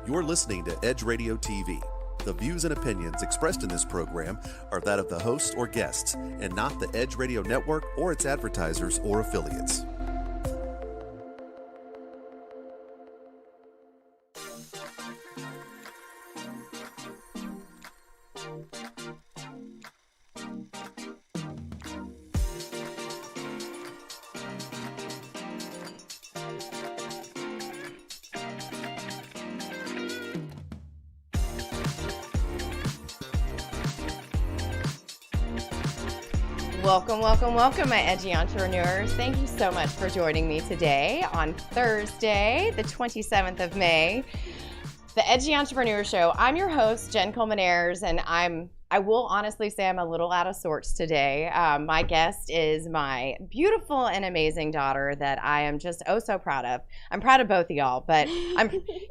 You're listening to Edge Radio TV. The views and opinions expressed in this program are that of the hosts or guests, and not the Edge Radio Network or its advertisers or affiliates. Welcome, my Edgy Entrepreneurs. Thank you so much for joining me today on Thursday, the 27th of May, the Edgy Entrepreneur Show. I'm your host, Jen Coleman-Ayers, and I will honestly say I'm a little out of sorts today. My guest is my beautiful and amazing daughter that I am just so proud of. I'm proud of both of y'all, but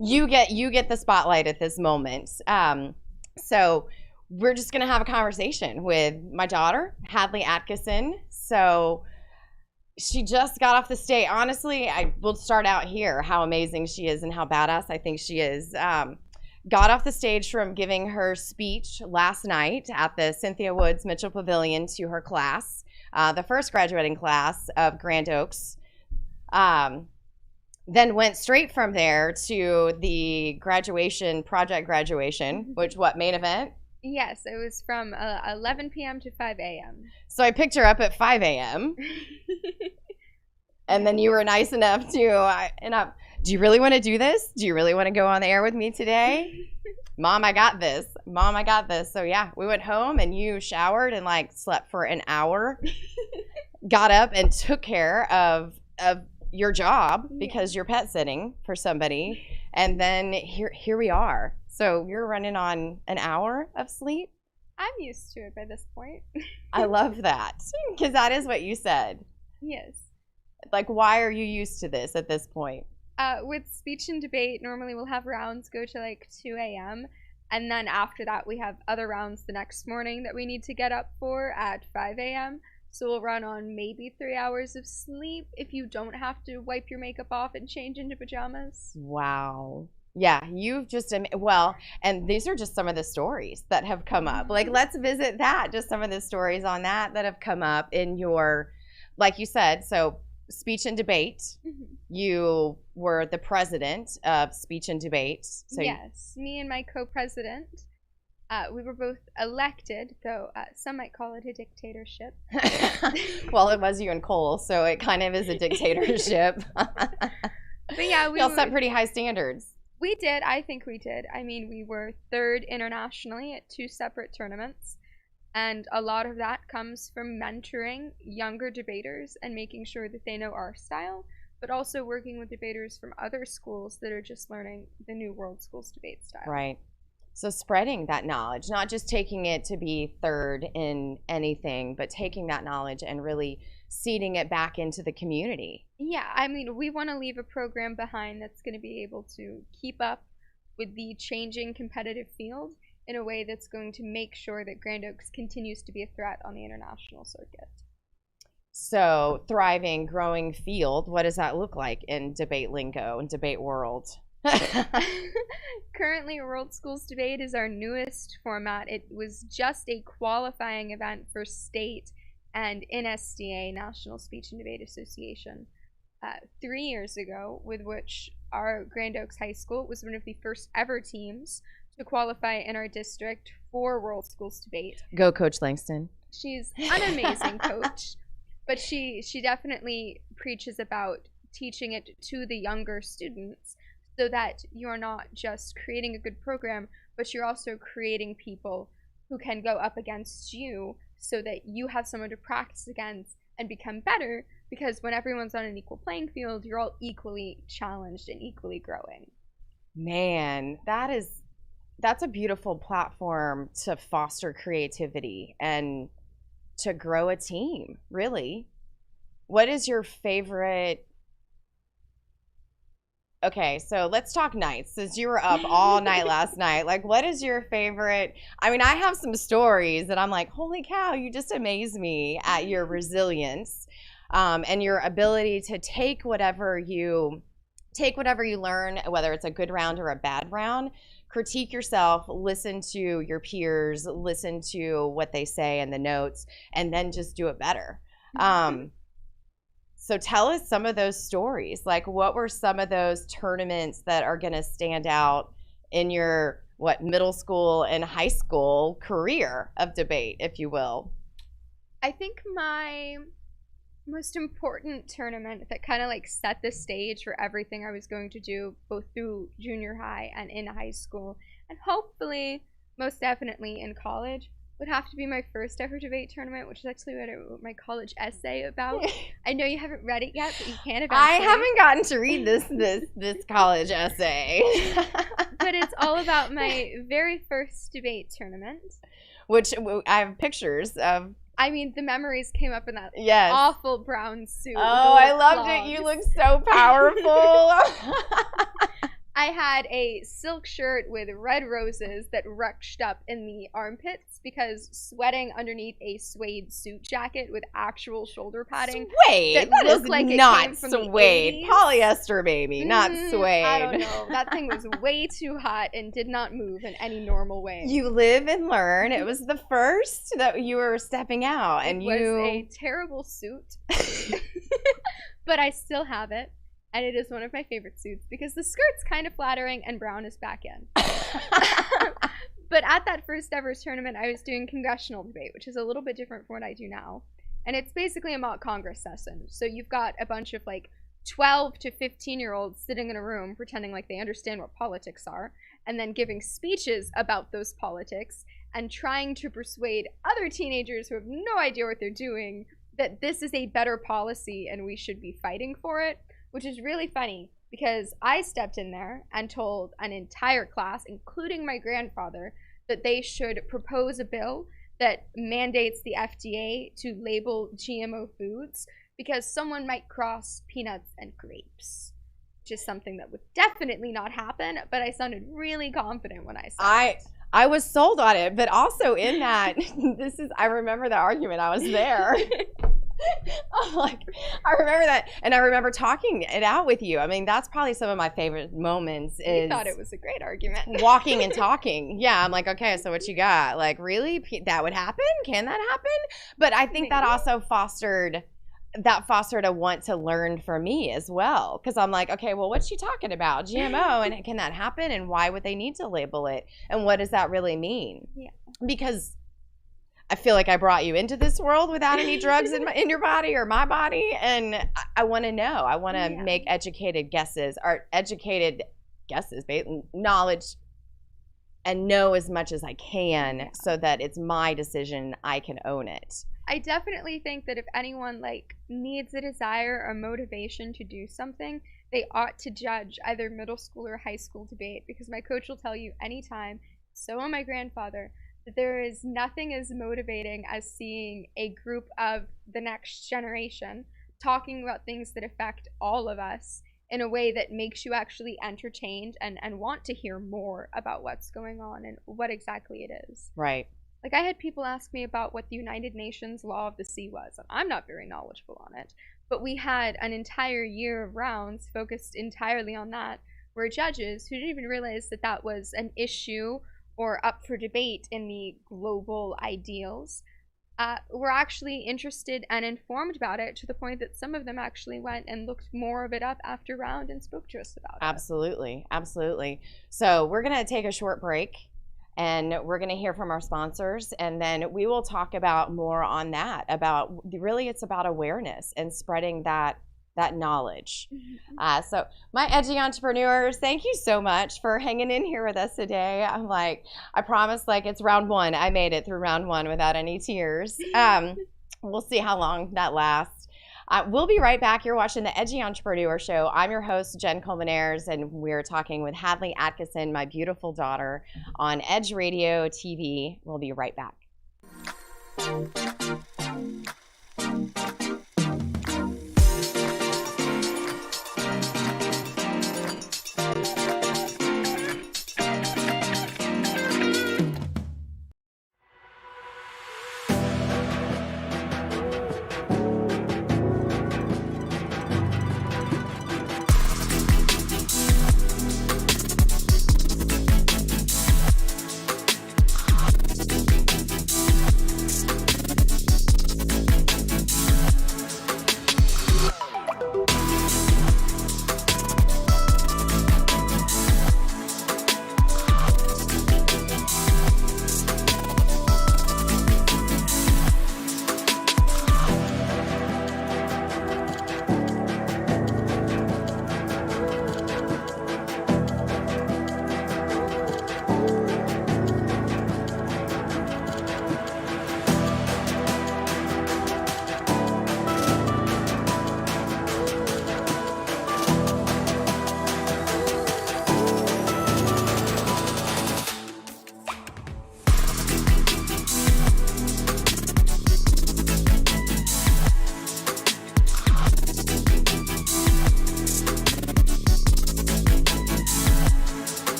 you get the spotlight at this moment. So we're just going to have a conversation with my daughter, Hadley Atkinson. So she just got off the stage. Honestly, I will start out here, how amazing she is and how badass I think she is. Got off the stage from giving her speech last night at the Cynthia Woods Mitchell Pavilion to her class, the first graduating class of Grand Oaks. Then went straight from there to the project graduation, which main event? Yes, it was from 11 p.m. to 5 a.m. So I picked her up at 5 a.m. And then you were nice enough to, do you really want to do this? Do you really want to go on the air with me today? Mom, I got this. So yeah, we went home and you showered and slept for an hour, got up and took care of your job because you're pet sitting for somebody. And then here we are. So you're running on an hour of sleep? I'm used to it by this point. I love that because that is what you said. Yes. Why are you used to this at this point? With speech and debate, normally we'll have rounds go to 2 a.m. And then after that, we have other rounds the next morning that we need to get up for at 5 a.m. So we'll run on maybe 3 hours of sleep if you don't have to wipe your makeup off and change into pajamas. Wow. Yeah, you've just, and these are just some of the stories that have come up. Let's visit that, just some of the stories on that have come up in your, like you said, so speech and debate. Mm-hmm. You were the president of speech and debate. So yes, me and my co-president, we were both elected, though some might call it a dictatorship. Well, it was you and Cole, so it kind of is a dictatorship. But yeah, y'all set pretty high standards. We did. I think we did. I mean, we were third internationally at 2 separate tournaments. And a lot of that comes from mentoring younger debaters and making sure that they know our style, but also working with debaters from other schools that are just learning the new World Schools debate style. Right. So spreading that knowledge, not just taking it to be third in anything, but taking that knowledge and really seeding it back into the community. Yeah, I mean, we want to leave a program behind that's going to be able to keep up with the changing competitive field in a way that's going to make sure that Grand Oaks continues to be a threat on the international circuit. So, thriving, growing field, what does that look like in debate lingo and debate world? Currently, World Schools Debate is our newest format. It was just a qualifying event for state and NSDA, National Speech and Debate Association, 3 years ago, with which our Grand Oaks High School was one of the first ever teams to qualify in our district for World Schools Debate. Go, Coach Langston. She's an amazing coach, but she definitely preaches about teaching it to the younger students so that you're not just creating a good program, but you're also creating people who can go up against you so that you have someone to practice against and become better, because when everyone's on an equal playing field, you're all equally challenged and equally growing. Man, that's a beautiful platform to foster creativity and to grow a team, really. What is your favorite? Okay, so let's talk nights. Since you were up all night last night, what is your favorite? I mean, I have some stories that I'm like, holy cow, you just amaze me at your resilience and your ability to take whatever you take whatever you learn, whether it's a good round or a bad round, critique yourself, listen to your peers, listen to what they say in the notes, and then just do it better. So tell us some of those stories. Like, what were some of those tournaments that are going to stand out in your, middle school and high school career of debate, if you will? I think my most important tournament that kind of like set the stage for everything I was going to do, both through junior high and in high school, and hopefully most definitely in college, would have to be my first ever debate tournament, which is actually what I wrote my college essay about. I know you haven't read it yet, but you can eventually. I haven't gotten to read this college essay. But it's all about my very first debate tournament. Which I have pictures of. I mean, the memories came up in that yes. awful brown suit. Oh, I loved it. You look so powerful. I had a silk shirt with red roses that ruched up in the armpits because sweating underneath a suede suit jacket with actual shoulder padding. Suede? That is like not suede. Polyester, baby, not suede. I don't know. That thing was way too hot and did not move in any normal way. You live and learn. It was the first that you were stepping out. And it was a terrible suit. But I still have it. And it is one of my favorite suits because the skirt's kind of flattering and brown is back in. But at that first ever tournament, I was doing congressional debate, which is a little bit different from what I do now. And it's basically a mock Congress session. So you've got a bunch of like 12 to 15-year-olds sitting in a room pretending like they understand what politics are, and then giving speeches about those politics and trying to persuade other teenagers who have no idea what they're doing that this is a better policy and we should be fighting for it. Which is really funny because I stepped in there and told an entire class, including my grandfather, that they should propose a bill that mandates the FDA to label GMO foods because someone might cross peanuts and grapes. Which is something that would definitely not happen, but I sounded really confident when I said it. I was sold on it, but also in that, I remember the argument, I was there. I remember that, and I remember talking it out with you. I mean, that's probably some of my favorite moments. You thought it was a great argument. Walking and talking. Yeah, I'm like, okay, so what you got? Like, really? That would happen? Can that happen? But I think that also fostered a want to learn for me as well. Because I'm like, okay, well, what's she talking about? GMO, and can that happen? And why would they need to label it? And what does that really mean? Yeah. Because I feel like I brought you into this world without any drugs in your body or my body, and I want to know. I want to make educated guesses, knowledge, and know as much as I can so that it's my decision. I can own it. I definitely think that if anyone needs a desire or motivation to do something, they ought to judge either middle school or high school debate, because my coach will tell you anytime, so will my grandfather, that there is nothing as motivating as seeing a group of the next generation talking about things that affect all of us in a way that makes you actually entertained and want to hear more about what's going on and what exactly it is. Right. Like, I had people ask me about what the United Nations Law of the Sea was, and I'm not very knowledgeable on it, but we had an entire year of rounds focused entirely on that, where judges who didn't even realize that that was an issue or up for debate in the global ideals, were actually interested and informed about it, to the point that some of them actually went and looked more of it up after round and spoke to us about it. Absolutely. So we're going to take a short break, and we're going to hear from our sponsors, and then we will talk about more on that, about really it's about awareness and spreading that knowledge. So my edgy entrepreneurs, thank you so much for hanging in here with us today. I promise, it's round one. I made it through round one without any tears. We'll see how long that lasts. We'll be right back. You're watching the Edgy Entrepreneur Show. I'm your host, Jen Colmenares, and we're talking with Hadley Atkinson, my beautiful daughter, on Edge Radio TV. We'll be right back.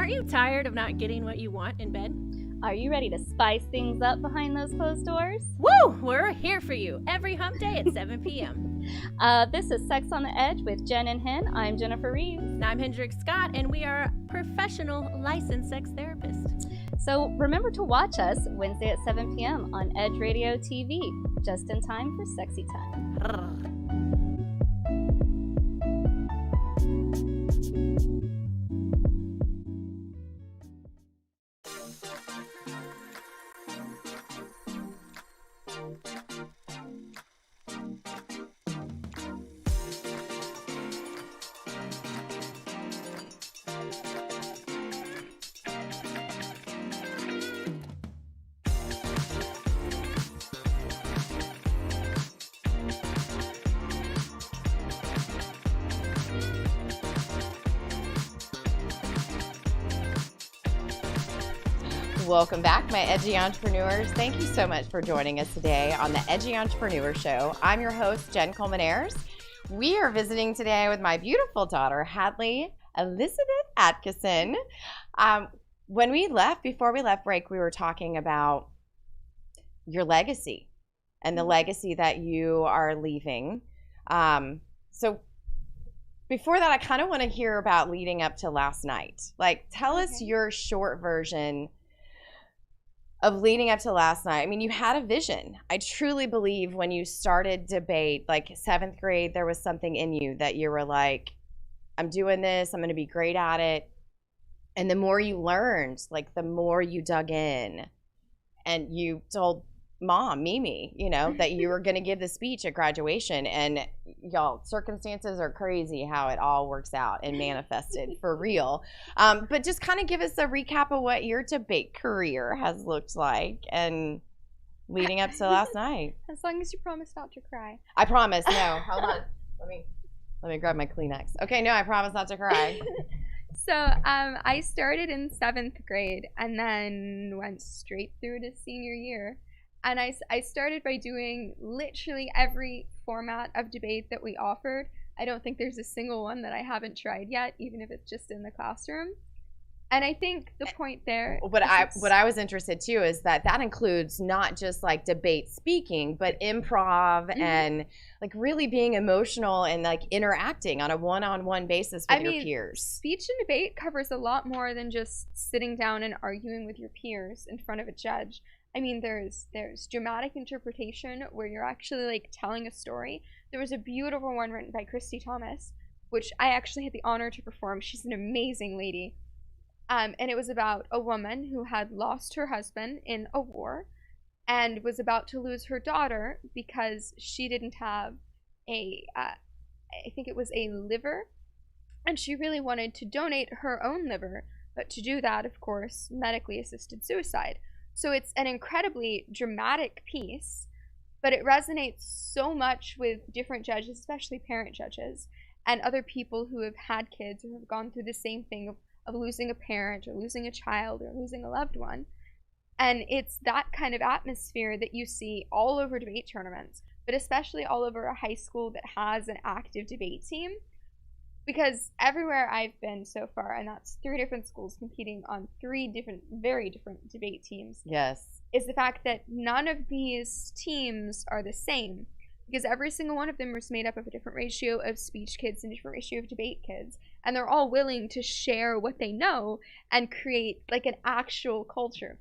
Aren't you tired of not getting what you want in bed? Are you ready to spice things up behind those closed doors? Woo! We're here for you every hump day at 7 p.m. This is Sex on the Edge with Jen and Hen. I'm Jennifer Reeves. And I'm Hendrix Scott, and we are professional licensed sex therapists. So remember to watch us Wednesday at 7 p.m. on Edge Radio TV, just in time for sexy time. Welcome back, my Edgy Entrepreneurs. Thank you so much for joining us today on the Edgy Entrepreneur Show. I'm your host, Jen Coleman-Ayers. We are visiting today with my beautiful daughter, Hadley Elizabeth Atkinson. Before we left break, we were talking about your legacy and the legacy that you are leaving. So before that, I kind of want to hear about leading up to last night. Like, tell us your short version of leading up to last night. I mean, you had a vision. I truly believe when you started debate, like 7th grade, there was something in you that you were like, I'm doing this, I'm going to be great at it. And the more you learned, like the more you dug in, and you told Mom, Mimi, that you were going to give the speech at graduation. And y'all, circumstances are crazy how it all works out and manifested for real. But just kind of give us a recap of what your debate career has looked like and leading up to last night. As long as you promise not to cry. I promise. No, hold on. Let me grab my Kleenex. Okay, no, I promise not to cry. So I started in 7th grade and then went straight through to senior year. And I started by doing literally every format of debate that we offered. I don't think there's a single one that I haven't tried yet, even if it's just in the classroom. And I think the point there... What I was interested too is that includes not just like debate speaking, but improv and like really being emotional and like interacting on a one-on-one basis with your peers. Speech and debate covers a lot more than just sitting down and arguing with your peers in front of a judge. I mean, there's dramatic interpretation where you're actually like telling a story. There was a beautiful one written by Christy Thomas, which I actually had the honor to perform. She's an amazing lady. And it was about a woman who had lost her husband in a war and was about to lose her daughter because she didn't have I think it was a liver, and she really wanted to donate her own liver, but to do that, of course, medically assisted suicide. So it's an incredibly dramatic piece, but it resonates so much with different judges, especially parent judges, and other people who have had kids or have gone through the same thing of losing a parent or losing a child or losing a loved one. And it's that kind of atmosphere that you see all over debate tournaments, but especially all over a high school that has an active debate team. Because everywhere I've been so far, and that's 3 different schools competing on 3 very different debate teams. Yes. Is the fact that none of these teams are the same. Because every single one of them was made up of a different ratio of speech kids and a different ratio of debate kids. And they're all willing to share what they know and create like an actual culture.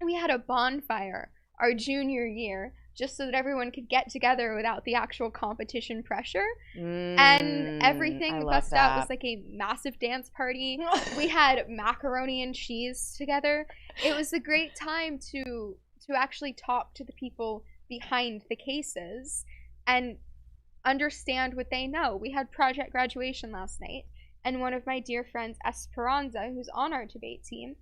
And we had a bonfire our junior year just so that everyone could get together without the actual competition pressure. And everything bust out was like a massive dance party. We had macaroni and cheese together. It was a great time to actually talk to the people behind the cases and understand what they know. We had project graduation last night, and one of my dear friends, Esperanza, who's on our debate team,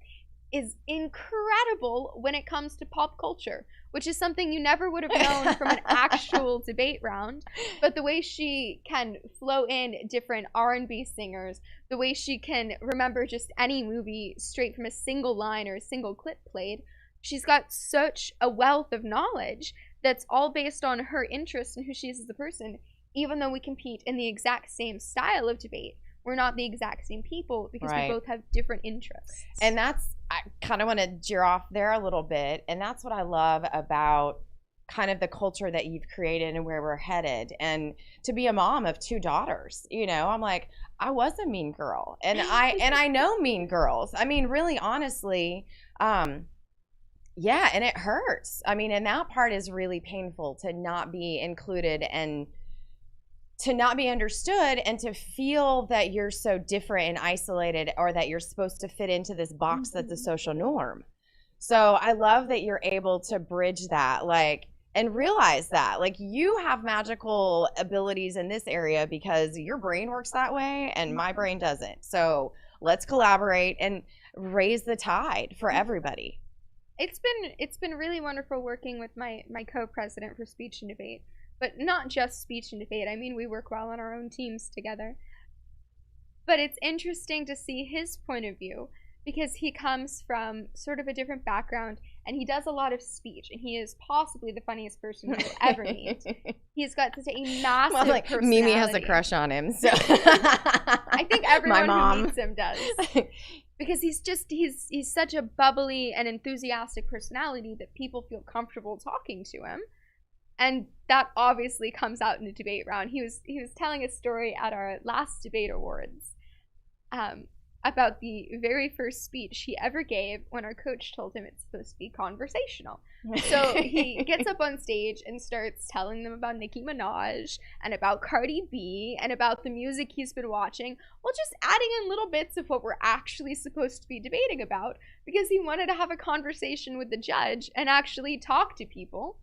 is incredible when it comes to pop culture, which is something you never would have known from an actual debate round. But the way she can flow in different R&B singers, the way she can remember just any movie straight from a single line or a single clip played, she's got such a wealth of knowledge that's all based on her interest and who she is as a person, even though we compete in the exact same style of debate. we're not the exact same people because Right. we both have different interests. And that's, I kind of want to jeer off there a little bit. And that's what I love about kind of the culture that you've created and where we're headed. And to be a mom of 2 daughters, you know, I'm like, I was a mean girl, and I know mean girls. I mean, really, honestly, yeah, and it hurts. I mean, and that part is really painful, to not be included and to not be understood, and to feel that you're so different and isolated, or that you're supposed to fit into this box that's the social norm. So I love that you're able to bridge that, like, and realize that, like, you have magical abilities in this area because your brain works that way and my brain doesn't. So let's collaborate and raise the tide for everybody. It's been really wonderful working with my co-president for speech and debate, but not just speech and debate. I mean, we work well on our own teams together. But it's interesting to see his point of view, because he comes from sort of a different background, and he does a lot of speech, and he is possibly the funniest person you will ever meet. He's got such a massive Well, like, personality. Mimi has a crush on him, so I think everyone who meets him does. Because he's such a bubbly and enthusiastic personality that people feel comfortable talking to him. And that obviously comes out in the debate round. He was telling a story at our last debate awards about the very first speech he ever gave when our coach told him it's supposed to be conversational. So he gets up on stage and starts telling them about Nicki Minaj and about Cardi B and about the music he's been watching, while just adding in little bits of what we're actually supposed to be debating about, because he wanted to have a conversation with the judge and actually talk to people.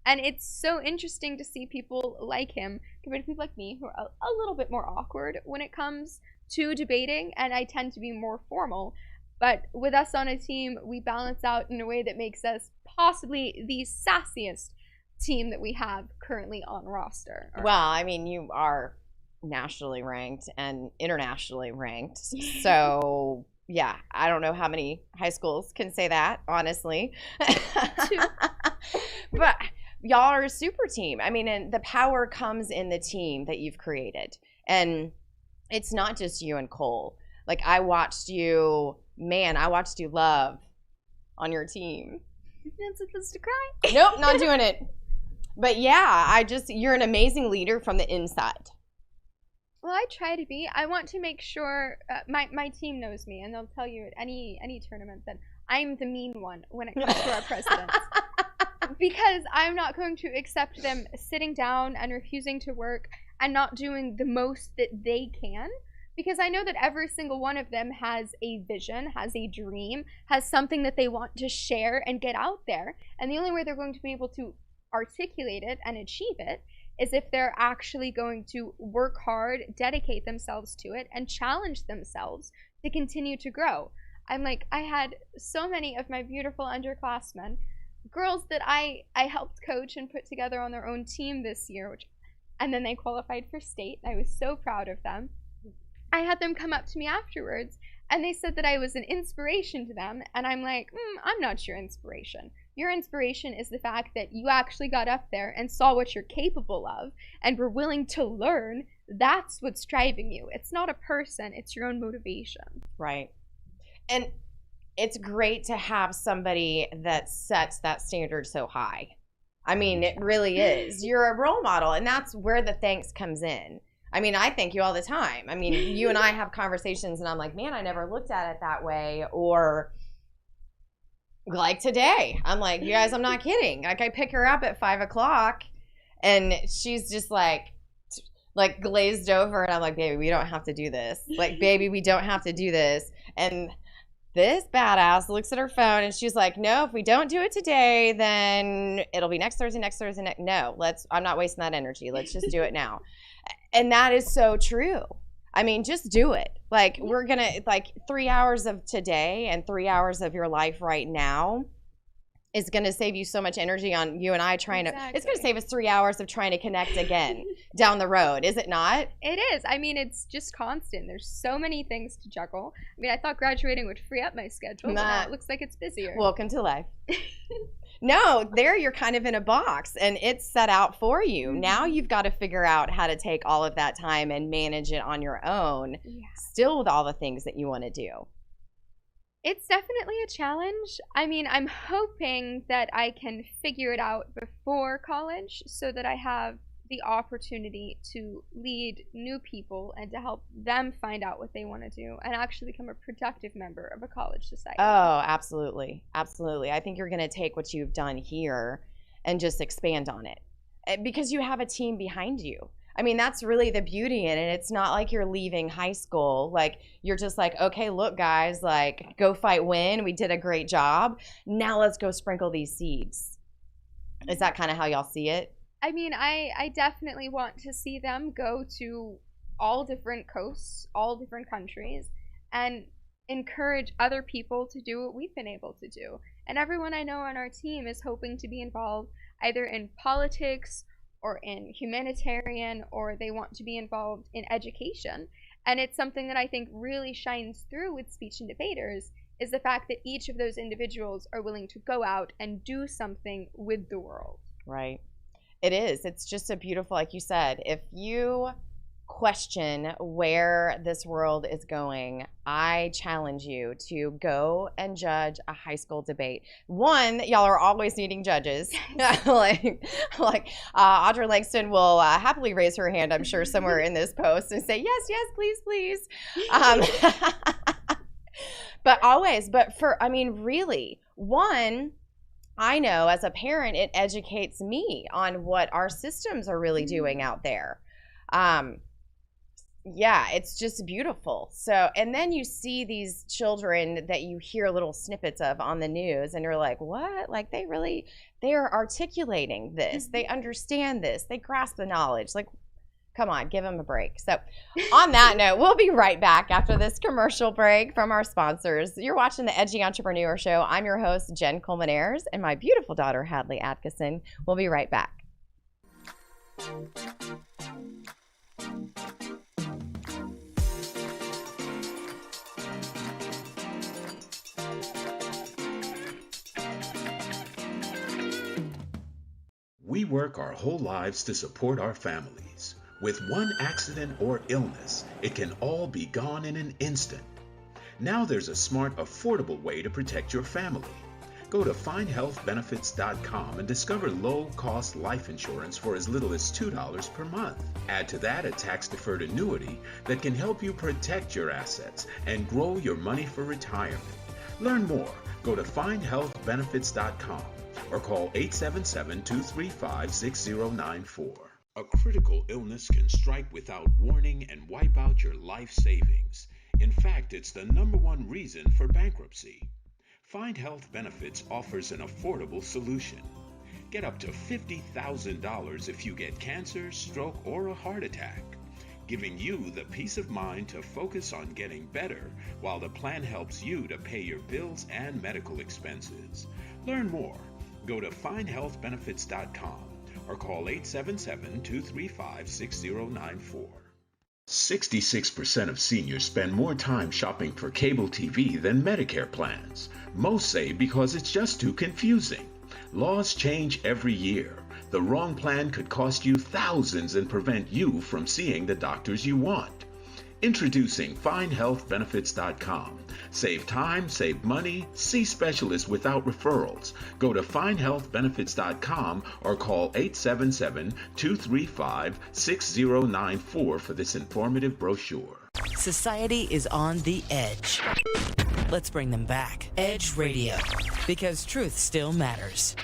And it's so interesting to see people like him compared to people like me, who are a little bit more awkward when it comes to debating, and I tend to be more formal. But with us on a team, we balance out in a way that makes us possibly the sassiest team that we have currently on roster. Well, I mean, you are nationally ranked and internationally ranked. So, yeah, I don't know how many high schools can say that, honestly. But y'all are a super team. I mean, and the power comes in the team that you've created. And it's not just you and Cole. Like, I watched you love on your team. You're not supposed to cry. Nope, not doing it. But yeah, you're an amazing leader from the inside. Well, I try to be. I want to make sure my team knows me, and they'll tell you at any tournament that I'm the mean one when it comes to our presidents. Because I'm not going to accept them sitting down and refusing to work and not doing the most that they can. Because I know that every single one of them has a vision, has a dream, has something that they want to share and get out there. And the only way they're going to be able to articulate it and achieve it is if they're actually going to work hard, dedicate themselves to it, and challenge themselves to continue to grow. I had so many of my beautiful underclassmen, girls that I helped coach and put together on their own team this year, and then they qualified for state. I was so proud of them. I had them come up to me afterwards, and they said that I was an inspiration to them, and I'm like, I'm not your inspiration. Your inspiration is the fact that you actually got up there and saw what you're capable of and were willing to learn. That's what's driving you. It's not a person, it's your own motivation. Right. And it's great to have somebody that sets that standard so high. I mean, it really is. You're a role model, and that's where the thanks comes in. I mean, I thank you all the time. I mean, you and I have conversations, and I'm like, man, I never looked at it that way. Or like today, I'm like, you guys, I'm not kidding. Like, I pick her up at 5:00, and she's just like glazed over, and I'm like, baby, we don't have to do this. Like, baby, we don't have to do this. And this badass looks at her phone, and she's like, no, if we don't do it today, then it'll be next Thursday. No, I'm not wasting that energy. Let's just do it now. And that is so true. I mean, just do it. Like, we're going to, 3 hours of today and 3 hours of your life right now is going to save you so much energy on you and I trying to, it's going to Exactly. save us 3 hours of trying to connect again down the road, is it not? It is. I mean, it's just constant. There's so many things to juggle. I mean, I thought graduating would free up my schedule, but now it looks like it's busier. Welcome to life. No, there you're kind of in a box and it's set out for you. Now you've got to figure out how to take all of that time and manage it on your own, still with all the things that you want to do. It's definitely a challenge. I mean, I'm hoping that I can figure it out before college so that I have the opportunity to lead new people and to help them find out what they want to do and actually become a productive member of a college society. Oh, absolutely. Absolutely. I think you're going to take what you've done here and just expand on it because you have a team behind you. I mean, that's really the beauty in it. It's not like you're leaving high school. Like, you're just like, okay, look, guys, like, go fight, win. We did a great job. Now let's go sprinkle these seeds. Is that kind of how y'all see it? I mean, I definitely want to see them go to all different coasts, all different countries, and encourage other people to do what we've been able to do. And everyone I know on our team is hoping to be involved either in politics or in humanitarian, or they want to be involved in education. And it's something that I think really shines through with Speech and Debaters is the fact that each of those individuals are willing to go out and do something with the world. Right. It is. It's just a beautiful, like you said, if you question where this world is going, I challenge you to go and judge a high school debate. One, y'all are always needing judges. like Audrey Langston will happily raise her hand, I'm sure, somewhere in this post and say, yes, yes, please, please. Really, one, I know as a parent, it educates me on what our systems are really doing out there. Yeah, it's just beautiful. So, and then you see these children that you hear little snippets of on the news and you're like, what? Like they are articulating this. They understand this. They grasp the knowledge. Like, come on, give them a break. So on that note, we'll be right back after this commercial break from our sponsors. You're watching the Edgy Entrepreneur Show. I'm your host, Jen Coleman-Ayers, and my beautiful daughter, Hadley Atkinson. We'll be right back. We work our whole lives to support our families. With one accident or illness, it can all be gone in an instant. Now there's a smart, affordable way to protect your family. Go to findhealthbenefits.com and discover low-cost life insurance for as little as $2 per month. Add to that a tax-deferred annuity that can help you protect your assets and grow your money for retirement. Learn more. Go to findhealthbenefits.com or call 877-235-6094. A critical illness can strike without warning and wipe out your life savings. In fact, it's the #1 reason for bankruptcy. Find Health Benefits offers an affordable solution. Get up to $50,000 if you get cancer, stroke, or a heart attack, giving you the peace of mind to focus on getting better while the plan helps you to pay your bills and medical expenses. Learn more. Go to findhealthbenefits.com or call 877-235-6094. 66% of seniors spend more time shopping for cable TV than Medicare plans. Most say because it's just too confusing. Laws change every year. The wrong plan could cost you thousands and prevent you from seeing the doctors you want. Introducing findhealthbenefits.com. Save time, save money, see specialists without referrals. Go to findhealthbenefits.com or call 877-235-6094 for this informative brochure. Society is on the edge. Let's bring them back. Edge Radio, because truth still matters.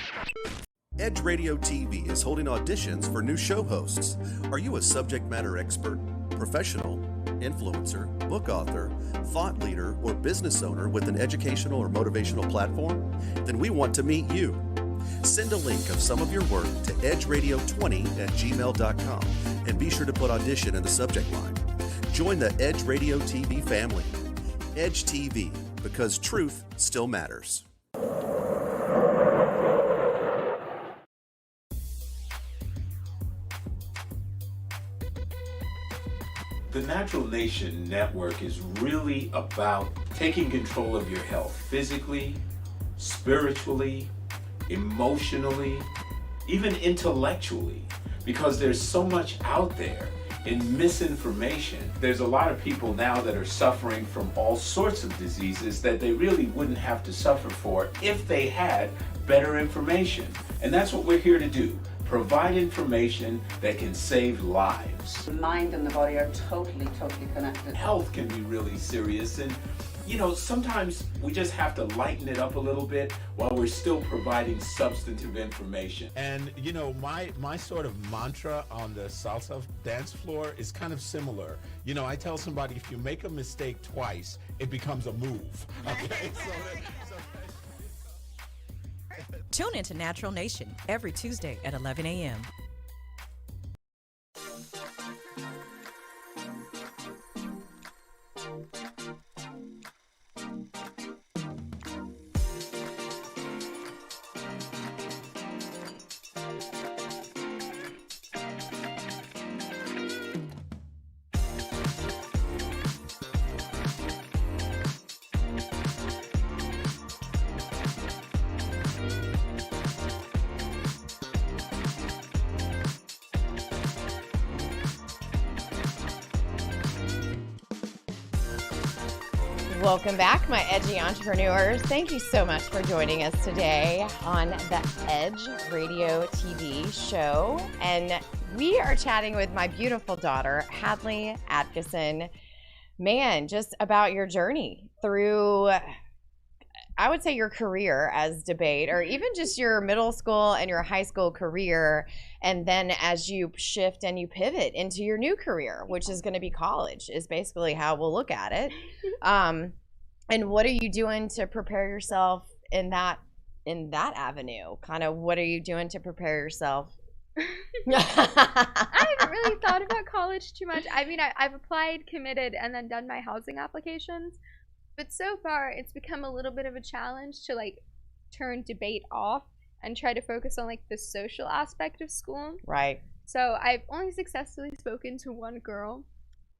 Edge Radio TV is holding auditions for new show hosts. Are you a subject matter expert, professional, influencer, book author, thought leader, or business owner with an educational or motivational platform? Then we want to meet you. Send a link of some of your work to edgeradio20@gmail.com and be sure to put audition in the subject line. Join the Edge Radio TV family. Edge TV, because truth still matters. Natural Nation Network is really about taking control of your health physically, spiritually, emotionally, even intellectually, because there's so much out there in misinformation. There's a lot of people now that are suffering from all sorts of diseases that they really wouldn't have to suffer for if they had better information. And that's what we're here to do. Provide information that can save lives. The mind and the body are totally connected. Health can be really serious, and sometimes we just have to lighten it up a little bit while we're still providing substantive information. And my sort of mantra on the salsa dance floor is kind of similar. I tell somebody, if you make a mistake twice, it becomes a move. Okay? Tune into Natural Nation every Tuesday at 11 a.m. Welcome back, my edgy entrepreneurs. Thank you so much for joining us today on the Edge Radio TV show. And we are chatting with my beautiful daughter, Hadley Atkinson. Man, just about your journey through, I would say, your career as debate, or even just your middle school and your high school career. And then as you shift and you pivot into your new career, which is going to be college, is basically how we'll look at it. And what are you doing to prepare yourself in that avenue? Kind of what are you doing to prepare yourself? I haven't really thought about college too much. I mean, I've applied, committed, and then done my housing applications. But so far, it's become a little bit of a challenge to turn debate off and try to focus on the social aspect of school. Right. So I've only successfully spoken to one girl,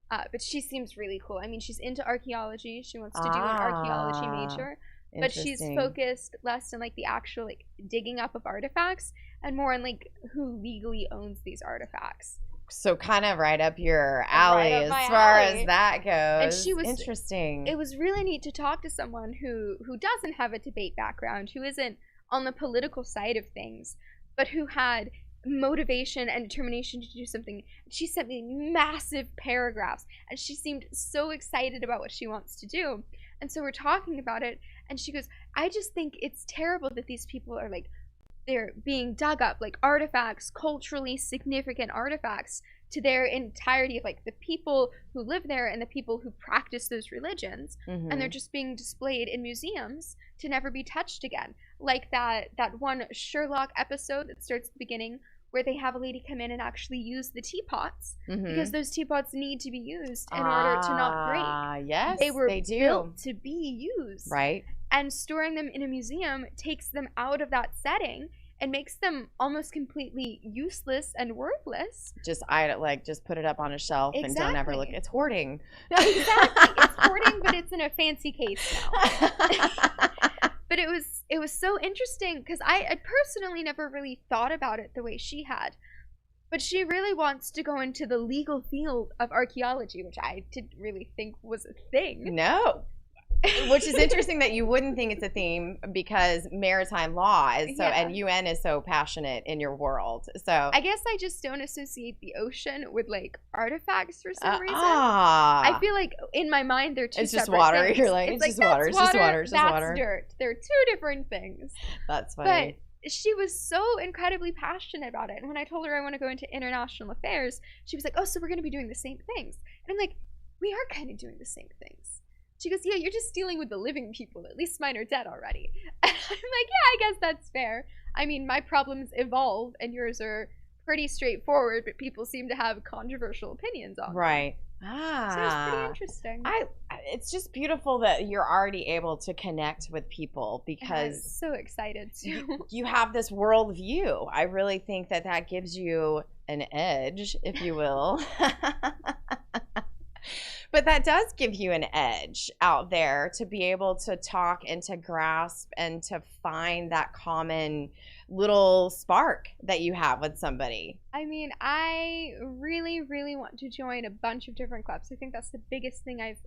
but she seems really cool. I mean, she's into archaeology. She wants to do an archaeology major, but she's focused less on the actual digging up of artifacts and more on who legally owns these artifacts. So kind of right up your alley as far as that goes. And she was interesting. It was really neat to talk to someone who doesn't have a debate background, who isn't on the political side of things, but who had motivation and determination to do something. She sent me massive paragraphs, and she seemed so excited about what she wants to do. And so we're talking about it, and she goes, I just think it's terrible that these people are they're being dug up, artifacts, culturally significant artifacts, to their entirety of the people who live there and the people who practice those religions. Mm-hmm. And they're just being displayed in museums to never be touched again. Like that one Sherlock episode that starts at the beginning, where they have a lady come in and actually use the teapots, Mm-hmm. because those teapots need to be used in order to not break. Yes, they were do. built to be used. Right. And storing them in a museum takes them out of that setting and makes them almost completely useless and worthless. Just put it up on a shelf and don't ever look. It's hoarding. Exactly. It's hoarding, but it's in a fancy case now. But it was so interesting because I personally never really thought about it the way she had. But she really wants to go into the legal field of archaeology, which I didn't really think was a thing. No. Which is interesting that you wouldn't think it's a theme, because maritime law is so, and UN is so passionate in your world. So I guess I just don't associate the ocean with artifacts for some reason. I feel in my mind they're two separate just water. things. You're it's just water. It's just water. It's just that's water. Dirt. They're two different things. That's funny. But she was so incredibly passionate about it. And when I told her I want to go into international affairs, she was like, oh, so we're going to be doing the same things. And I'm like, we are kind of doing the same things. She goes, yeah, you're just dealing with the living people. At least mine are dead already. And I'm like, yeah, I guess that's fair. I mean, my problems evolve and yours are pretty straightforward, but people seem to have controversial opinions on them. Right. So it's pretty interesting. It's just beautiful that you're already able to connect with people, because I'm so excited too. You have this world view. I really think that gives you an edge, if you will. But that does give you an edge out there to be able to talk and to grasp and to find that common little spark that you have with somebody. I mean, I really, really want to join a bunch of different clubs. I think that's the biggest thing I've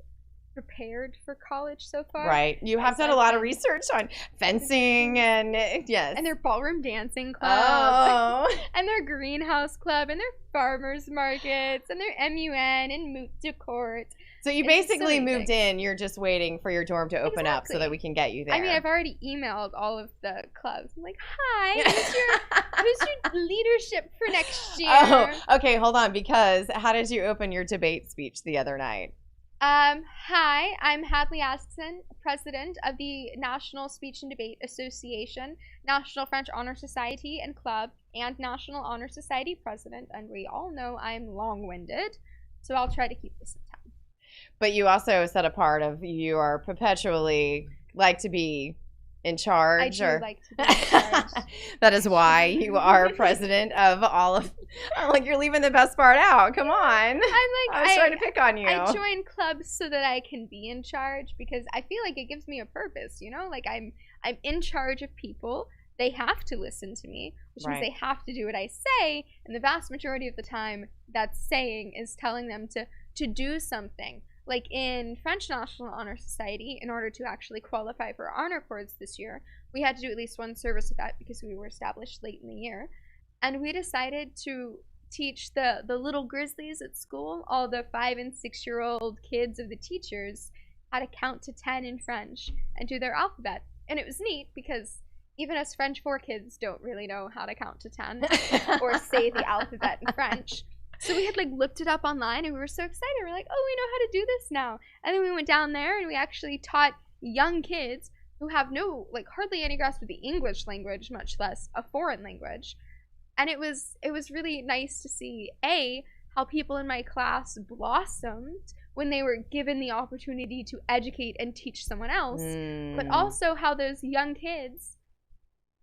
prepared for college so far. Right. You have done a lot of research on fencing and yes. And their ballroom dancing club. Oh. And their greenhouse club and their farmers markets and their MUN and moot de court. So you basically moved in. You're just waiting for your dorm to open up so that we can get you there. I mean, I've already emailed all of the clubs. I'm like, hi, who's your leadership for next year? Oh, okay, hold on. Because how did you open your debate speech the other night? Hi, I'm Hadley Askson, president of the National Speech and Debate Association, National French Honor Society and Club, and National Honor Society president. And we all know I'm long-winded, so I'll try to keep this in time. But you also said a part of you are perpetually like to be in charge. I do like to be in charge. That is why you are president of all of. I'm like, you're leaving the best part out. Come on. I was trying to pick on you. I join clubs so that I can be in charge because I feel like it gives me a purpose. You know, like I'm in charge of people. They have to listen to me, which means they have to do what I say. And the vast majority of the time, that saying is telling them to do something. Like in French National Honor Society, in order to actually qualify for honor corps this year, we had to do at least one service with that because we were established late in the year. And we decided to teach the little grizzlies at school, all the 5 and 6 year old kids of the teachers, how to count to 10 in French and do their alphabet. And it was neat because even us French 4 kids don't really know how to count to 10 or say the alphabet in French. So we had like looked it up online and we were so excited. We're like, oh, we know how to do this now. And then we went down there and we actually taught young kids who have no, like hardly any grasp of the English language, much less a foreign language. And it was really nice to see, A, how people in my class blossomed when they were given the opportunity to educate and teach someone else, but also how those young kids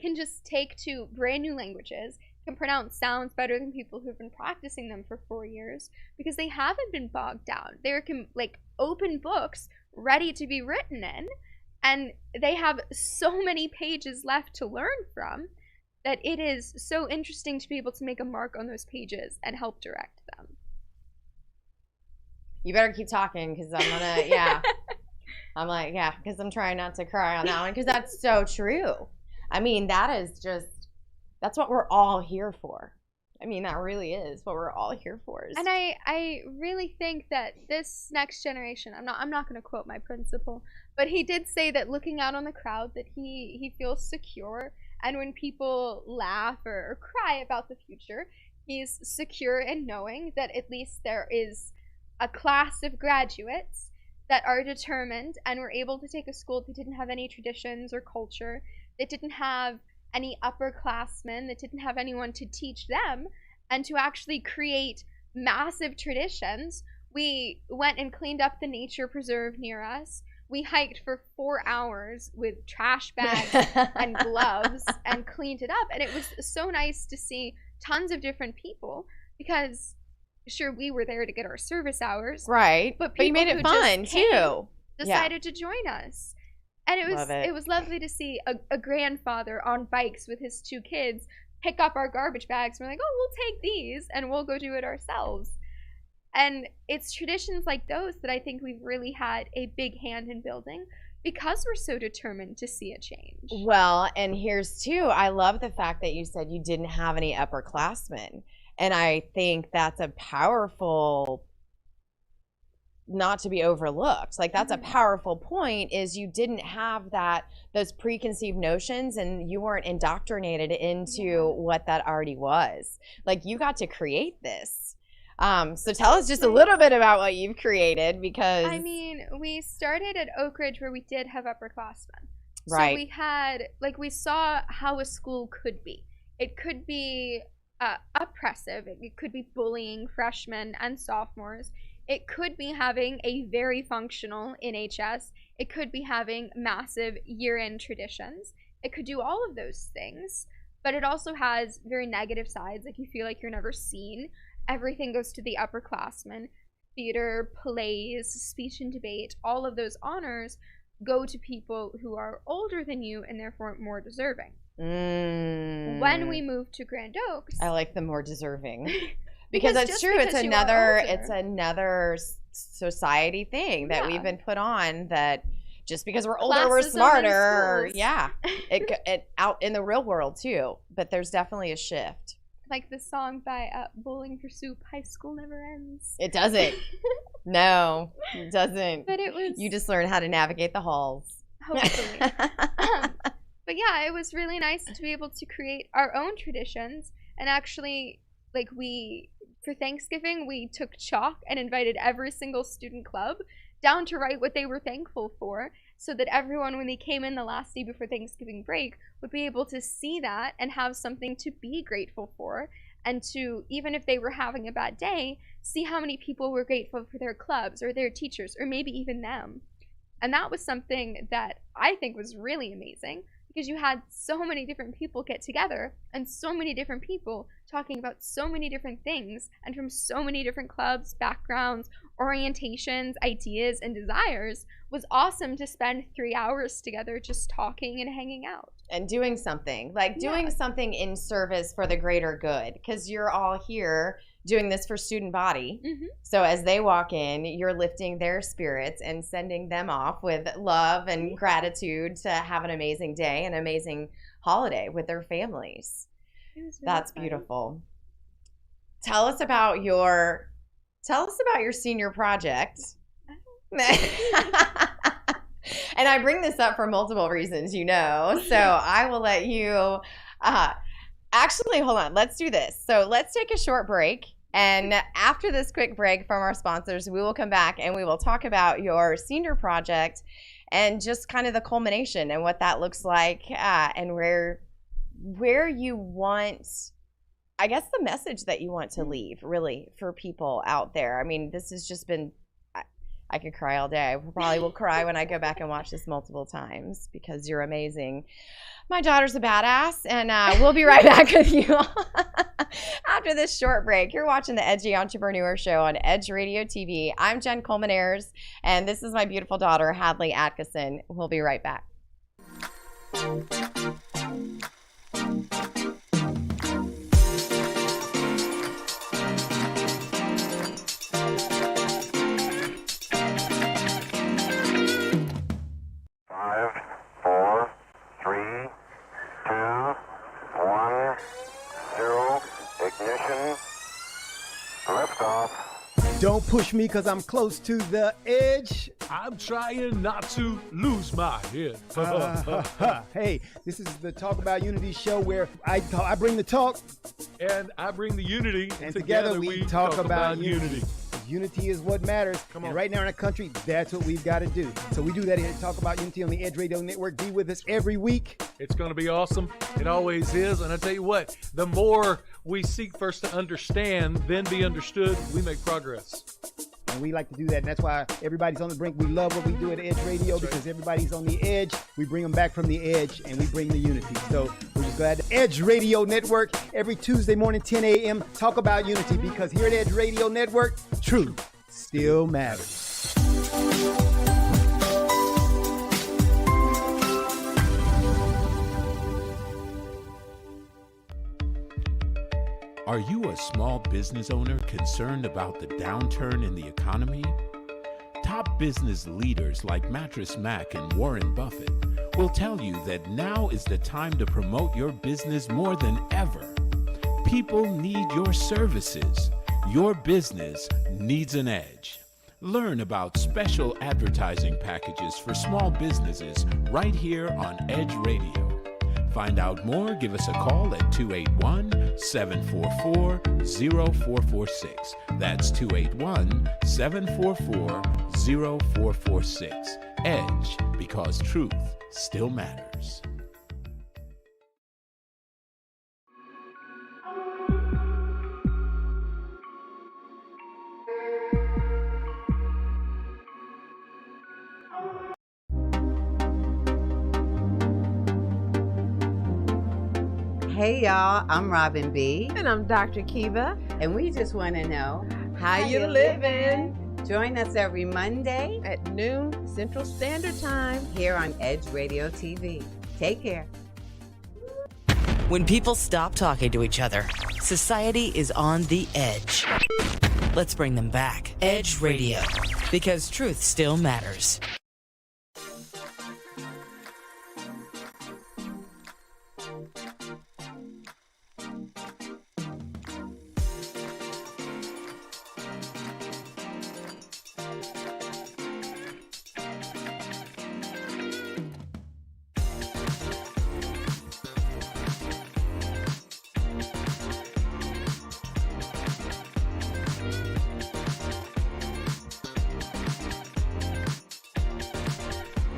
can just take to brand new languages, can pronounce sounds better than people who've been practicing them for 4 years because they haven't been bogged down. They're like open books ready to be written in, and they have so many pages left to learn from that it is so interesting to be able to make a mark on those pages and help direct them. You better keep talking because I'm gonna, yeah. I'm like, yeah, because I'm trying not to cry on that one because that's so true. I mean, that's what we're all here for. I mean, that really is what we're all here for. And I really think that this next generation, I'm not going to quote my principal, but he did say that looking out on the crowd that he feels secure. And when people laugh or cry about the future, he's secure in knowing that at least there is a class of graduates that are determined and were able to take a school that didn't have any traditions or culture, that didn't have any upperclassmen, that didn't have anyone to teach them, and to actually create massive traditions. We went and cleaned up the nature preserve near us. We hiked for 4 hours with trash bags and gloves and cleaned it up. And it was so nice to see tons of different people because, sure, we were there to get our service hours. Right. But you made it fun, too. Decided to join us. And it was lovely to see a grandfather on bikes with his 2 kids pick up our garbage bags. We're like, oh, we'll take these and we'll go do it ourselves. And it's traditions like those that I think we've really had a big hand in building because we're so determined to see a change. Well, and here's too, I love the fact that you said you didn't have any upperclassmen. And I think that's a powerful, not to be overlooked. Like that's a powerful point is you didn't have those preconceived notions and you weren't indoctrinated into what that already was. Like you got to create this. So tell us just a little bit about what you've created because I mean, we started at Oak Ridge where we did have upperclassmen. Right. So we had, like, we saw how a school could be. It could be oppressive. It could be bullying freshmen and sophomores. It could be having a very functional NHS. It could be having massive year-end traditions. It could do all of those things, but it also has very negative sides. Like you feel like you're never seen. Everything goes to the upperclassmen. theater, plays, speech and debate, all of those honors go to people who are older than you and therefore more deserving. When we moved to Grand Oaks, I like the more deserving. Because it's true. It's another society thing that we've been put on, that just because we're older, we're smarter. Yeah. It out in the real world too. But there's definitely a shift. Like the song by Bowling for Soup, High School Never Ends. It doesn't. No, it doesn't. But it was. You just learn how to navigate the halls. Hopefully. But yeah, it was really nice to be able to create our own traditions. And actually, like, for Thanksgiving, we took chalk and invited every single student club down to write what they were thankful for, so that everyone, when they came in the last day before Thanksgiving break, would be able to see that and have something to be grateful for, and to, even if they were having a bad day, see how many people were grateful for their clubs or their teachers or maybe even them. And that was something that I think was really amazing, because you had so many different people get together and so many different people talking about so many different things and from so many different clubs, backgrounds, orientations, ideas, and desires. Was awesome to spend 3 hours together just talking and hanging out. And doing something. Like doing something in service for the greater good. Because you're all here doing this for student body. Mm-hmm. So as they walk in, you're lifting their spirits and sending them off with love and gratitude to have an amazing day, an amazing holiday with their families. Really That's fun. Beautiful. Tell us about your senior project. And I bring this up for multiple reasons, so I will let you actually, hold on, let's do this. So let's take a short break, and after this quick break from our sponsors, we will come back and we will talk about your senior project and just kind of the culmination and what that looks like, and where you want, I guess, the message that you want to leave really for people out there. I mean, this has just been, I could cry all day. I probably will cry when I go back and watch this multiple times, because you're amazing. My daughter's a badass, and we'll be right back with you after this short break. You're watching the Edgy Entrepreneur Show on Edge Radio TV. I'm Jen Coleman-Ayers, and this is my beautiful daughter, Hadley Atkinson. We'll be right back. Don't push me because I'm close to the edge. I'm trying not to lose my head. Hey, this is the Talk About Unity show where I bring the talk. And I bring the unity. And together we talk about unity. Unity is what matters. Come on. And right now in our country, that's what we've got to do. So we do that here at Talk About Unity on the Edge Radio Network. Be with us every week. It's going to be awesome. It always is. And I tell you what, the more we seek first to understand, then be understood, we make progress. And we like to do that. And that's why everybody's on the brink. We love what we do at Edge Radio, because everybody's on the edge. We bring them back from the edge, and we bring the unity. So we're just glad. Edge Radio Network, every Tuesday morning, 10 a.m. Talk About Unity, because here at Edge Radio Network, truth still matters. Are you a small business owner concerned about the downturn in the economy? Top business leaders like Mattress Mac and Warren Buffett will tell you that now is the time to promote your business more than ever. People need your services. Your business needs an edge. Learn about special advertising packages for small businesses right here on Edge Radio. Find out more, give us a call at 281-744-0446. That's 281-744-0446. Edge, because truth still matters. Hey y'all, I'm Robin B. And I'm Dr. Kiva. And we just want to know how you living? Join us every Monday at noon Central Standard Time here on Edge Radio TV. Take care. When people stop talking to each other, society is on the edge. Let's bring them back. Edge Radio, because truth still matters.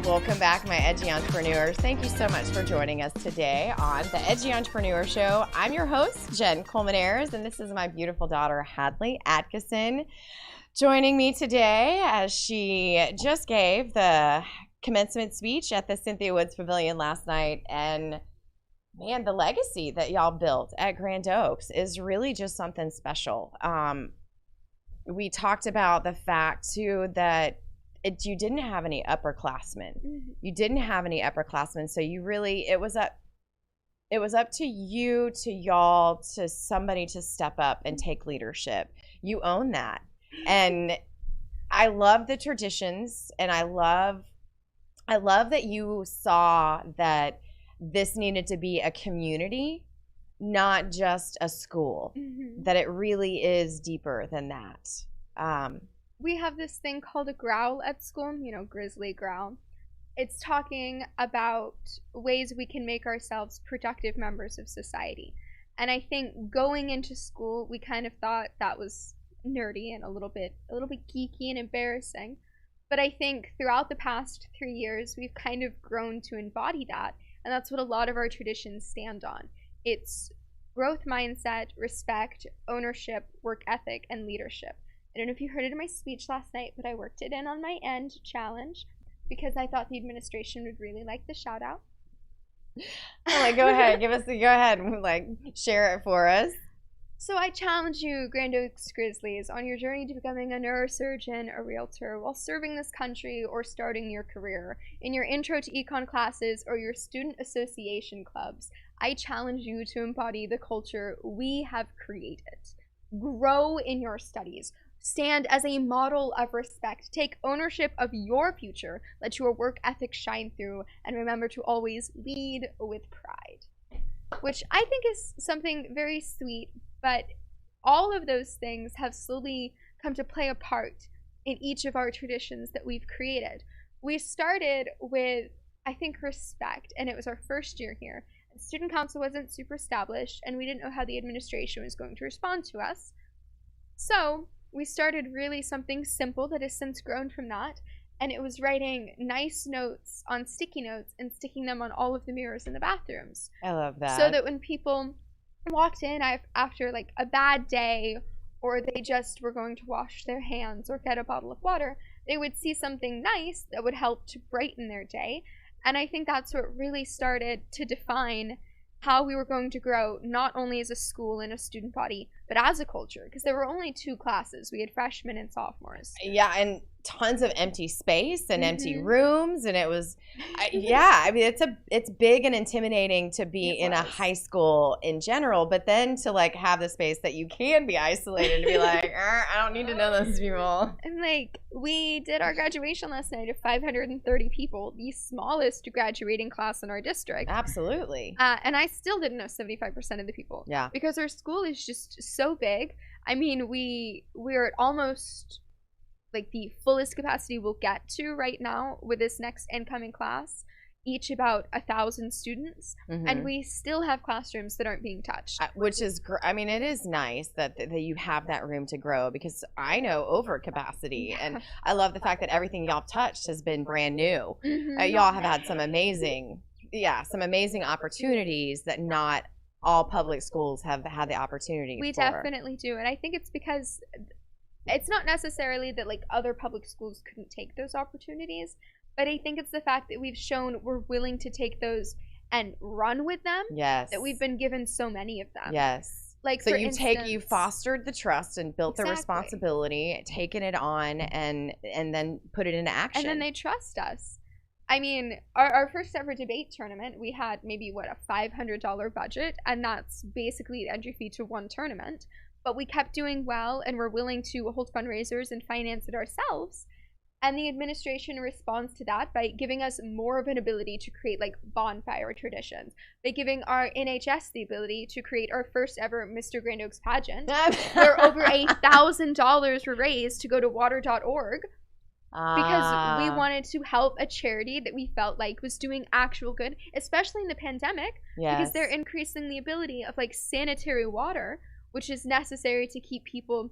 Welcome back, my Edgy Entrepreneurs. Thank you so much for joining us today on the Edgy Entrepreneur Show. I'm your host, Jen Coleman-Ayers, and this is my beautiful daughter, Hadley Atkinson, joining me today as she just gave the commencement speech at the Cynthia Woods Pavilion last night. And man, the legacy that y'all built at Grand Oaks is really just something special. We talked about the fact, too, that you didn't have any upperclassmen. Mm-hmm. You didn't have any upperclassmen, so you really, it was up to you, to y'all, to somebody to step up and take leadership. You own that. And I love the traditions, and I love that you saw that this needed to be a community, not just a school, mm-hmm. that it really is deeper than that. We have this thing called a growl at school, grizzly growl. It's talking about ways we can make ourselves productive members of society. And I think going into school, we kind of thought that was nerdy and a little bit geeky and embarrassing. But I think throughout the past 3 years, we've kind of grown to embody that. And that's what a lot of our traditions stand on. It's growth mindset, respect, ownership, work ethic, and leadership. I don't know if you heard it in my speech last night, but I worked it in on my end challenge because I thought the administration would really like the shout out. Go ahead, go ahead and share it for us. So I challenge you, Grand Oaks Grizzlies, on your journey to becoming a neurosurgeon, a realtor, while serving this country or starting your career, in your intro to econ classes or your student association clubs. I challenge you to embody the culture we have created. Grow in your studies. Stand as a model of respect. Take ownership of your future. Let your work ethic shine through. And remember to always lead with pride. Which I think is something very sweet, but all of those things have slowly come to play a part in each of our traditions that we've created. We started with, I think, respect, and it was our first year here. Student council wasn't super established, and we didn't know how the administration was going to respond to us. So we started really something simple that has since grown from that, and it was writing nice notes on sticky notes and sticking them on all of the mirrors in the bathrooms. I love that. So that when people walked in after a bad day, or they just were going to wash their hands or get a bottle of water, they would see something nice that would help to brighten their day. And I think that's what really started to define how we were going to grow, not only as a school and a student body, but as a culture, because there were only 2 classes. We had freshmen and sophomores. Yeah, and tons of empty space and Mm-hmm. empty rooms, and it was it's big and intimidating to be in a high school in general, but then to have the space that you can be isolated and be I don't need to know those people. And we did our graduation last night of 530 people, the smallest graduating class in our district. Absolutely. And I still didn't know 75% of the people. Yeah. Because our school is just so big. I mean, we're at almost the fullest capacity we'll get to right now with this next incoming class, each about 1,000 students, mm-hmm. and we still have classrooms that aren't being touched. Which is, it is nice that you have that room to grow, because I know over capacity, and I love the fact that everything y'all touched has been brand new. Mm-hmm. Y'all have had some amazing opportunities that not all public schools have had the opportunity We for. Definitely do, and I think it's because it's not necessarily that other public schools couldn't take those opportunities, but I think it's the fact that we've shown we're willing to take those and run with them. Yes. That we've been given so many of them. Yes. Like, so for you instance, fostered the trust and built the Exactly. responsibility, taken it on, and then put it into action. And then they trust us. I mean, our first ever debate tournament, we had maybe, a $500 budget, and that's basically the entry fee to one tournament. But we kept doing well, and we're willing to hold fundraisers and finance it ourselves. And the administration responds to that by giving us more of an ability to create like bonfire traditions, by giving our NHS the ability to create our first ever Mr. Grand Oaks pageant, where over $1,000 were raised to go to water.org. Because we wanted to help a charity that we felt like was doing actual good, especially in the pandemic, because they're increasing the ability of like sanitary water, which is necessary to keep people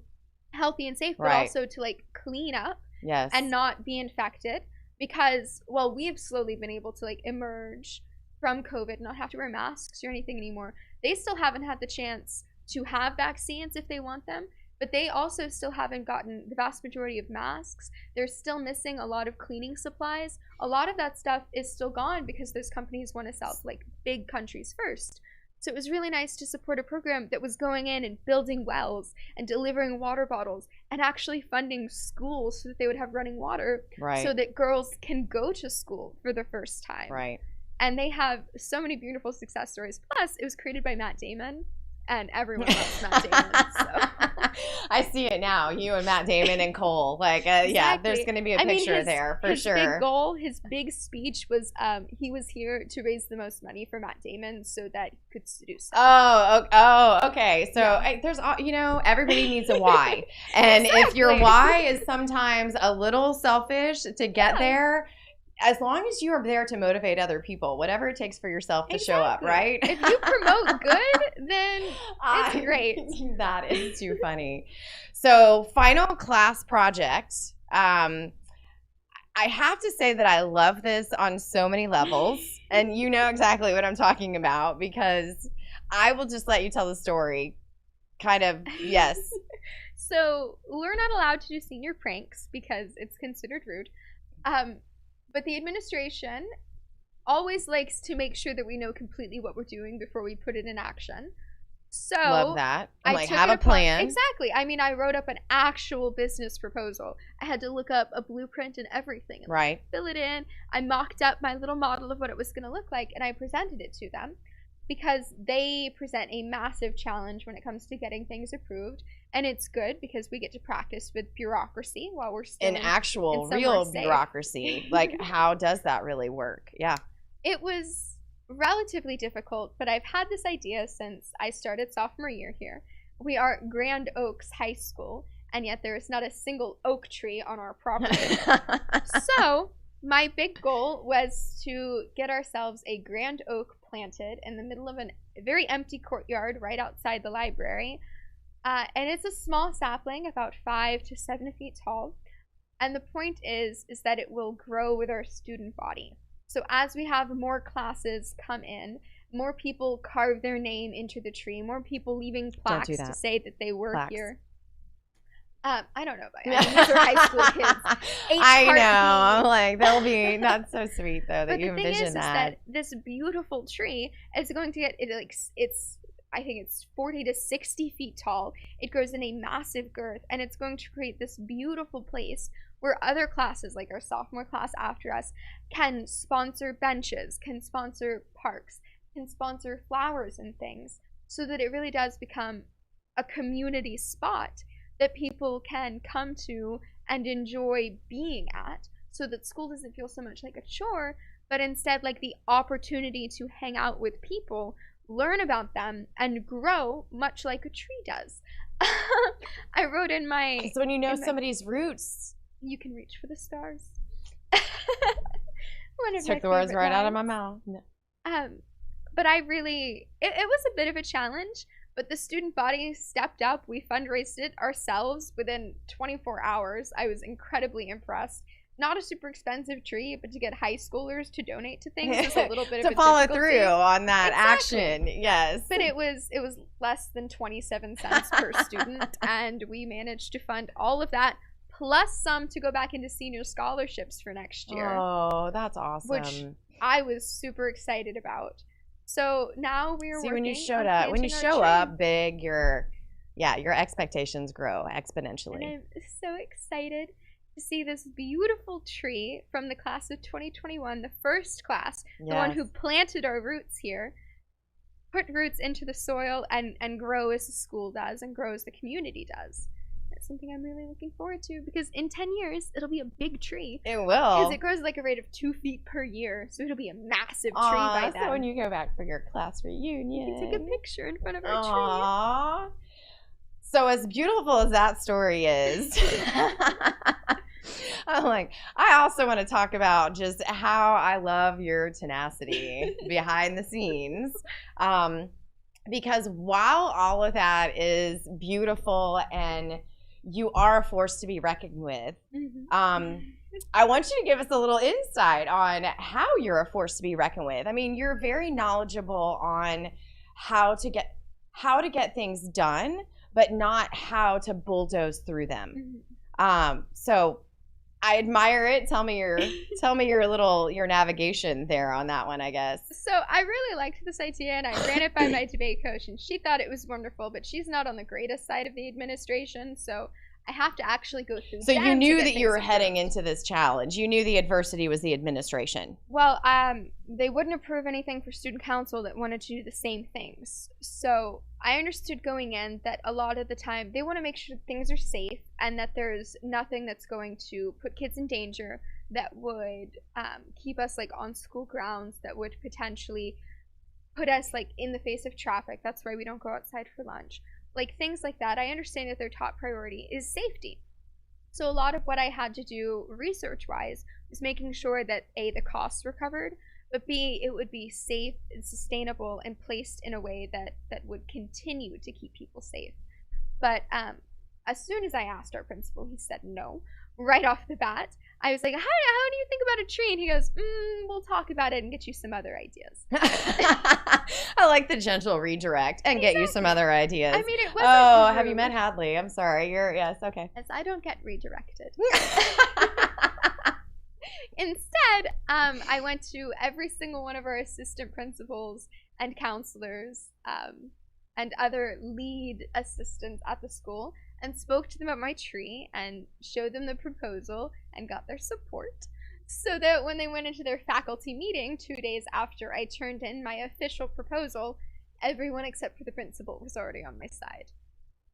healthy and safe, but also to like clean up and not be infected. Because while we've slowly been able to like emerge from COVID, not have to wear masks or anything anymore, they still haven't had the chance to have vaccines if they want them. But they also still haven't gotten the vast majority of masks. They're still missing a lot of cleaning supplies. A lot of that stuff is still gone because those companies want to sell to like big countries first. So it was really nice to support a program that was going in and building wells and delivering water bottles and actually funding schools so that they would have running water, so that girls can go to school for the first time. And they have so many beautiful success stories. Plus, it was created by Matt Damon. And everyone loves Matt Damon. So. I see it now. You and Matt Damon and Cole. Like, yeah, there's going to be a picture there for sure. His big goal, his big speech was he was here to raise the most money for Matt Damon so that he could seduce him. Okay. So there's, everybody needs a why. And if your why is sometimes a little selfish to get there, as long as you are there to motivate other people, whatever it takes for yourself to show up, right? If you promote good, then it's great. That is too funny. So, final class project. I have to say that I love this on so many levels. And you know exactly what I'm talking about, because I will just let you tell the story. Kind of, yes. So, we're not allowed to do senior pranks because it's considered rude. But the administration always likes to make sure that we know completely what we're doing before we put it in action. So love that. I have a plan. Exactly. I mean, I wrote up an actual business proposal. I had to look up a blueprint and everything. And fill it in. I mocked up my little model of what it was going to look like, and I presented it to them because they present a massive challenge when it comes to getting things approved. And it's good because we get to practice with bureaucracy while we're still in real bureaucracy. Like, how does that really work? Yeah. It was relatively difficult, but I've had this idea since I started sophomore year here. We are Grand Oaks High School, and yet there is not a single oak tree on our property. So my big goal was to get ourselves a grand oak planted in the middle of a very empty courtyard right outside the library. And it's a small sapling, about 5 to 7 feet tall. And the point is that it will grow with our student body. So as we have more classes come in, more people carve their name into the tree, more people leaving plaques to say that they were here. I don't know about you. I mean, these are high school kids. I know. I'm like, that's so sweet though that you envision that this beautiful tree is going to get I think it's 40 to 60 feet tall. It grows in a massive girth, and it's going to create this beautiful place where other classes, like our sophomore class after us, can sponsor benches, can sponsor parks, can sponsor flowers and things, so that it really does become a community spot that people can come to and enjoy being at, so that school doesn't feel so much like a chore, but instead like the opportunity to hang out with people, learn about them, and grow much like a tree does. I wrote in my... It's when you know somebody's roots. You can reach for the stars. Took the words right out of my mouth. No. But I really... It was a bit of a challenge, but the student body stepped up. We fundraised it ourselves within 24 hours. I was incredibly impressed. Not a super expensive tree, but to get high schoolers to donate to things is a little bit of a follow difficulty. Through on that action. Yes. But it was less than 27 cents per student, and we managed to fund all of that, plus some to go back into senior scholarships for next year. Oh, that's awesome. Which I was super excited about. So now we are See, working when you on when you planting our show tree. up big, your expectations grow And exponentially. I'm so excited to see this beautiful tree from the class of 2021, the first class, the one who Yes. planted our roots here, put roots into the soil and grow as the school does and grow as the community does. That's something I'm really looking forward to because in 10 years, it'll be a big tree. It will. Because it grows like a rate of 2 feet per year, so it'll be a massive tree by then. So when you go back for your class reunion, you can take a picture in front of our Aww. So as beautiful as that story is, I also want to talk about just how I love your tenacity behind the scenes. Because while all of that is beautiful and you are a force to be reckoned with, I want you to give us a little insight on how you're a force to be reckoned with. I mean, you're very knowledgeable on how to get things done, but not how to bulldoze through them. So I admire it. Tell me your navigation there on that one, I guess. So I really liked this idea, and I ran it by my debate coach, and she thought it was wonderful, but she's not on the greatest side of the administration, so I have to actually go through. So you them knew to get that you were things heading approved. into this challenge. You knew the adversity was the administration. Well, they wouldn't approve anything for student council that wanted to do the same things. So I understood going in that a lot of the time they want to make sure things are safe and that there's nothing that's going to put kids in danger, that would keep us like on school grounds, that would potentially put us like in the face of traffic. That's why we don't go outside for lunch. Like things like that. I understand that their top priority is safety. So a lot of what I had to do research-wise was making sure that A, the costs were covered, but B, it would be safe and sustainable and placed in a way that would continue to keep people safe. But as soon as I asked our principal, he said no. Right off the bat, I was like, how do you think about a tree? And he goes, we'll talk about it and get you some other ideas. I like the gentle redirect and get you some other ideas. I mean, it wasn't have you rude. met Hadley? I'm sorry. Yes, okay. As I don't get redirected. Instead, I went to every single one of our assistant principals and counselors and other lead assistants at the school and spoke to them about my tree and showed them the proposal and got their support, so that when they went into their faculty meeting 2 days after I turned in my official proposal, everyone except for the principal was already on my side.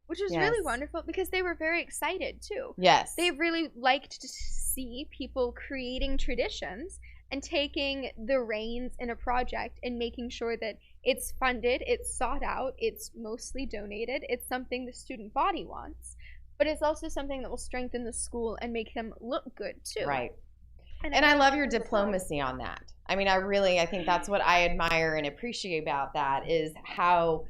Which was really wonderful because they were very excited too. Yes. They really liked to see people creating traditions and taking the reins in a project and making sure that it's funded, it's sought out, it's mostly donated, it's something the student body wants, but it's also something that will strengthen the school and make them look good too. Right. And I love your diplomacy on that. I mean, I think that's what I admire and appreciate about that is how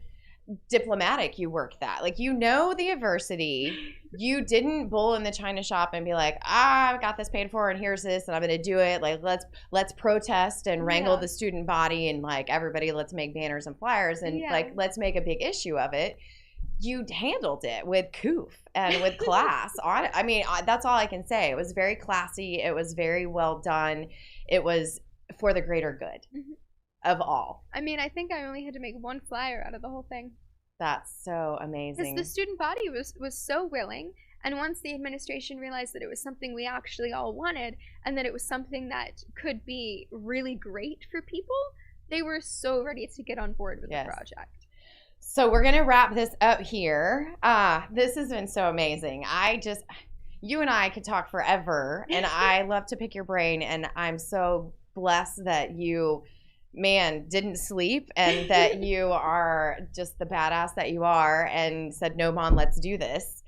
diplomatic you work that. Like, you know the adversity. You didn't bull in the china shop and be like, I've got this paid for and here's this and I'm gonna do it. Like, let's protest and wrangle the student body and like everybody, let's make banners and flyers and like let's make a big issue of it. You handled it with coof and with class. I mean, that's all I can say. It was very classy. It was very well done. It was for the greater good of all. I mean, I think I only had to make one flyer out of the whole thing. That's so amazing. Because the student body was so willing, and once the administration realized that it was something we actually all wanted and that it was something that could be really great for people, they were so ready to get on board with the project. So we're going to wrap this up here. This has been so amazing. You and I could talk forever, and I love to pick your brain, and I'm so blessed that you, didn't sleep and that you are just the badass that you are and said, no, Mom, let's do this.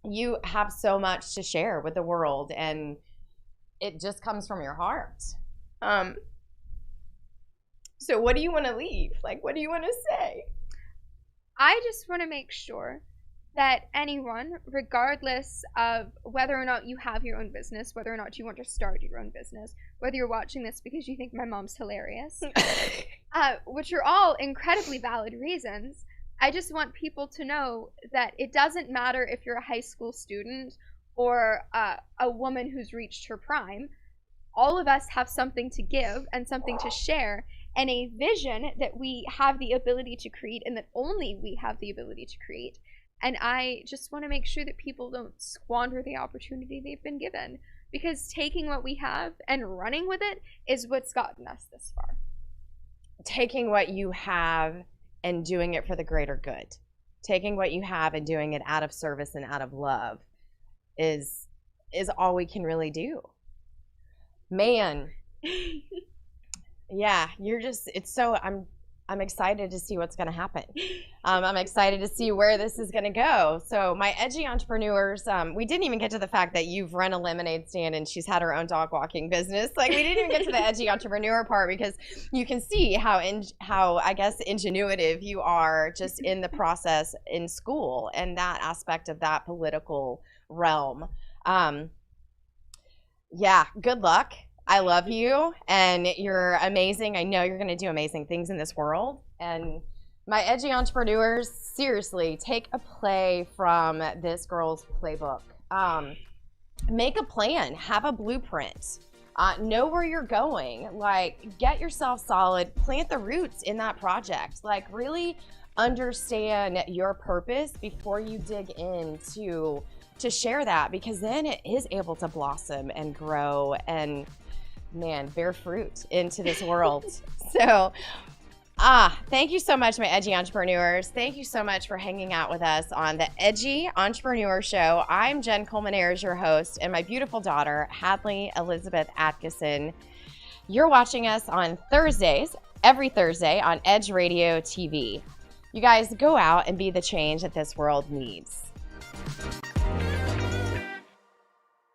You have so much to share with the world, and it just comes from your heart. So what do you want to leave? Like, what do you want to say? I just want to make sure that anyone, regardless of whether or not you have your own business, whether or not you want to start your own business, whether you're watching this because you think my mom's hilarious, which are all incredibly valid reasons, I just want people to know that it doesn't matter if you're a high school student or a woman who's reached her prime. All of us have something to give and something to share, and a vision that we have the ability to create, and that only we have the ability to create. And I just want to make sure that people don't squander the opportunity they've been given, because taking what we have and running with it is what's gotten us this far. Taking what you have and doing it for the greater good. Taking what you have and doing it out of service and out of love is all we can really do. Man. Yeah, I'm excited to see what's going to happen. I'm excited to see where this is going to go. So my Edgy Entrepreneurs, we didn't even get to the fact that you've run a lemonade stand and she's had her own dog walking business. Like, we didn't even get to the Edgy Entrepreneur part, because you can see how I guess ingenuitive you are just in the process in school and that aspect of that political realm. Yeah, good luck. I love you, and you're amazing. I know you're going to do amazing things in this world. And my Edgy Entrepreneurs, seriously, take a play from this girl's playbook. Make a plan. Have a blueprint. Know where you're going. Like, get yourself solid. Plant the roots in that project. Like, really understand your purpose before you dig in to share that, because then it is able to blossom and grow and, man, bear fruit into this world. So, thank you so much, my Edgy Entrepreneurs. Thank you so much for hanging out with us on the Edgy Entrepreneur Show. I'm Jen Coleman-Ayers, your host, and my beautiful daughter, Hadley Elizabeth Atkinson. You're watching us on Thursdays, every Thursday on Edge Radio TV. You guys, go out and be the change that this world needs.